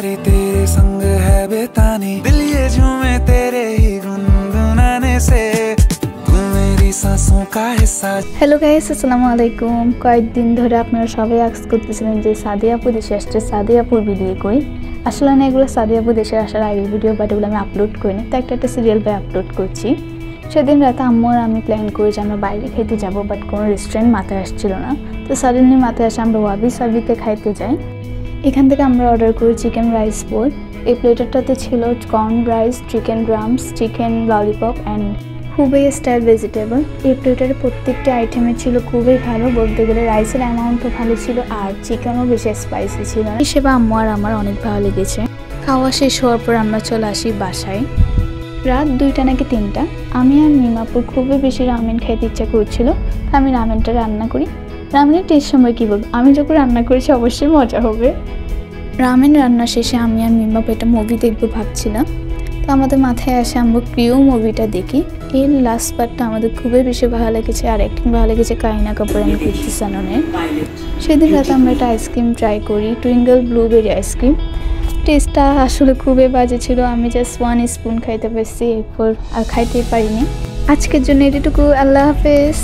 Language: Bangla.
सारी तेरे संग है बेतानी, दिल ये झूमे तेरे ही गुनगुनाने से, तू मेरी सांसों का हिस्सा। হ্যালো গাইস, আসসালামু আলাইকুম। কয়েকদিন ধরে আপনারা সবাই আস্ক করতেছিলেন যে সাদিয়া আপু দেশে আসছে, সাদিয়া আপুর ভিডিও কই। আসলে না, এগুলো সাদিয়া আপু দেশে আসার আগের ভিডিও, বাট এগুলো আমি আপলোড করিনি, তো একটা সিরিয়াল বাই আপলোড করছি। সেদিন রাতে আম্মু আর আমি প্ল্যান করি যে আমরা বাইরে খেতে যাব, বাট কোনো রেস্টুরেন্ট মাথায় আসছিল না। তো সাডেনলি মাথায় আসে আমরা ওয়াবি সাবিতে খাইতে যাই। এখান থেকে আমরা অর্ডার করি চিকেন রাইস বোল। এই প্লেটারটাতে ছিল corn rice, chicken drums, chicken lollipop and খুবই স্টাইল ভেজিটেবল। এই প্লেটারে প্রত্যেকটা আইটেমে ছিল খুবই ভালো, বলতে গেলে রাইসের অ্যামাউন্টও ভালো ছিল আর চিকেনও বেশি স্পাইসি ছিল। হিসেবে আম্মু আর আমার অনেক ভালো লেগেছে। খাওয়া শেষ হওয়ার পর আমরা চলে আসি বাসায়। রাত 2টা নাকি 3টা। আমি আর মিমাপুর খুবই বেশি রামেন খাইতে ইচ্ছা করছিল, আমি রামেনটা রান্না করি। রামেনের টেস্ট সময় কী বলবো, আমি যখন রান্না করেছি অবশ্যই মজা হবে। রামেন রান্না শেষে আমি আর মিমাপু একটা মুভি দেখবো ভাবছিলাম। তো আমাদের মাথায় আসে আমরা প্রিয় মুভিটা দেখি। এর লাস্ট পার্টটা আমাদের খুবই বেশি ভালো লেগেছে, আর অ্যাক্টিং ভালো লেগেছে কারিনা কাপুর অ্যান্ড কীর্তি সাননের। সেদিন রাতে আমরা একটা আইসক্রিম ট্রাই করি, টুইঙ্গল ব্লুবেরি আইসক্রিম। টেস্টটা আসলে খুবই বাজে ছিল, আমি জাস্ট 1 স্পুন খাইতে পারছি, এরপর আর খাইতে পারিনি। আজকের জন্য এটুকু, আল্লাহ হাফেজ।